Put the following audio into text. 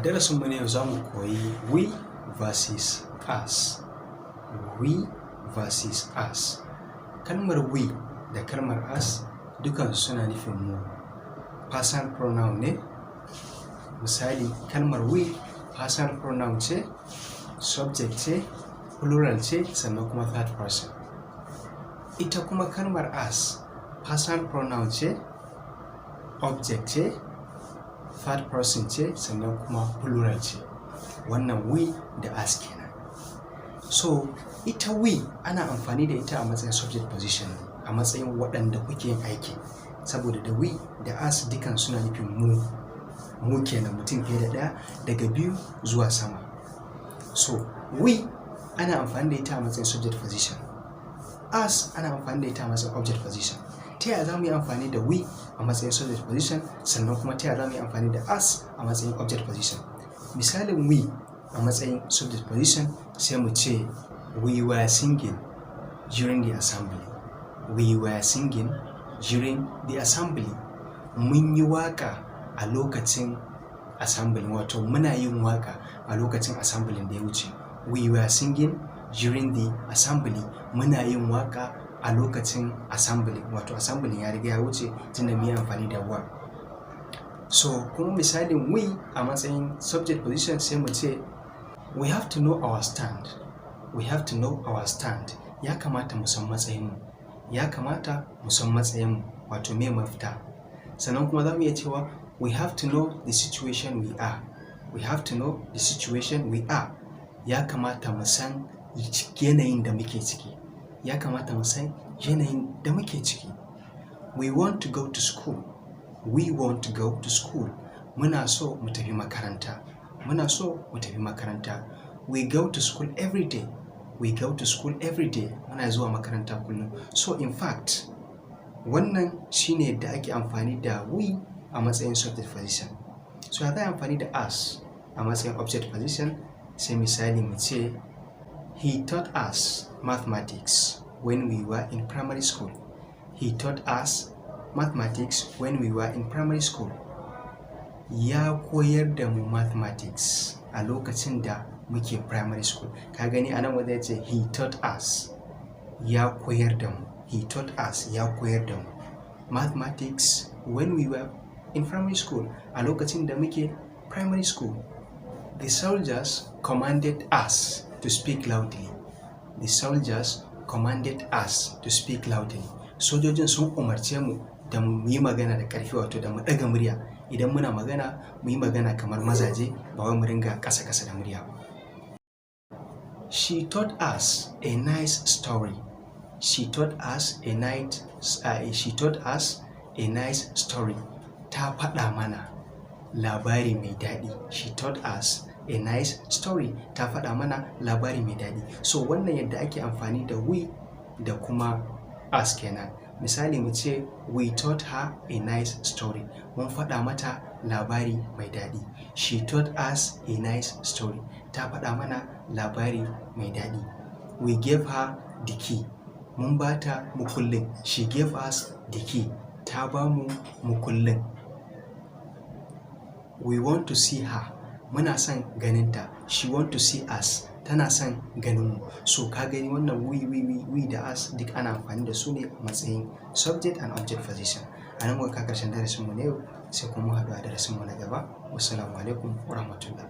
darasinmu na yau za mu koyi we versus us. We versus us. Kalmar we da kalmar us dukansu suna nufin mu. Personal pronoun ne. Misali, kalmar we personal pronoun ce, subject ce, plural ce, sannan kuma third person. Ita kuma kalmar us personal pronoun ce, object ce, third person ce, sannan kuma plural ce. Wannan we da us kenan. So ita we ana amfani da ita a matsayin subject position, a matsayin waɗanda kuke yin aiki, saboda da we da us dukan suna nufin mu kenan, mutum fiye da ɗaya daga biyu zuwa sama. So we ana amfani da ita a matsayin subject position, us ana amfani da ita a matsayin object position. Ta yaya za mu yi amfani da we a matsayin subject position, sannan kuma ta yaya za mu yi amfani da us a matsayin object position? Misalin we a matsayin subject position sai mu ce we were singing during the assembly. We were singing during the assembly. Mun yi waka a lokacin assembly, wato muna yin waka a lokacin assembly da ya wuce. We were singing during the assembly. Muna yin waka a lokacin assembly, wato assembly ya riga ya wuce tunda mu yi amfani da wa. So kuma misalin we a matsayin subject position sai mu ce we have to know our stand. We have to know our stand. Ya kamata mu san matsayinmu. Ya kamata mu san matsayinmu, wato me mafita. Sannan kuma za mu iya cewa we have to know the situation we are. We have to know the situation we are. Ya kamata mu san yanayin da muke ciki. Ya kamata mu san yanayin da muke ciki. We want to go to school. We want to go to school. Muna so mu tafi makaranta. Muna so mu tafi makaranta. We go to school every day. We go to school every day. Muna zuwa makaranta kullum. So in fact, wannan shine yadda ake amfani da we a matsayin subject position. So ya za a amfani da us a matsayin object position? Sai misali mu ce he taught us mathematics when we were in primary school. He taught us mathematics when we were in primary school. Ya koyar da mu mathematics a lokacin da muke primary school. Ka gani anan wanda ya ce he taught us, ya koyar da mu. He taught us, ya koyar da mu mathematics when we were in primary school, a lokacin da muke primary school. The soldiers commanded us to speak loudly. The soldiers commanded us to speak loudly. Sojojin sun umarce mu da mu yi magana da ƙarfi, wato da mu ɗaga murya. Idan muna magana, mu yi magana kamar mazaje, ba wai mu ringa ƙasa-ƙasa da murya ba. She taught us a nice story. She taught us a nice story. Ta faɗa mana labari mai daɗi. She taught us a nice story. Ta faɗa mana labari mai daɗi. So wannan yadda ake amfani da we da kuma us kenan. Misali mu ce we taught her a nice story. Mun faɗa mata labari mai daɗi. She taught us a nice story. Ta faɗa mana labari mai daɗi. We gave her the key. Mun ba ta mukullin. She gave us the key. Ta ba mu mukullin. We want to see her. Muna son ganinta. She want to see us. Tana son ganinmu. So ka gani wannan we da us duk ana amfani da su ne a matsayin subject and object position. A nan muka karshen darasinmu na yau, sai kuma mu haɗu a darasinmu na gaba. Wassalamu alaikum wa rahmatullah.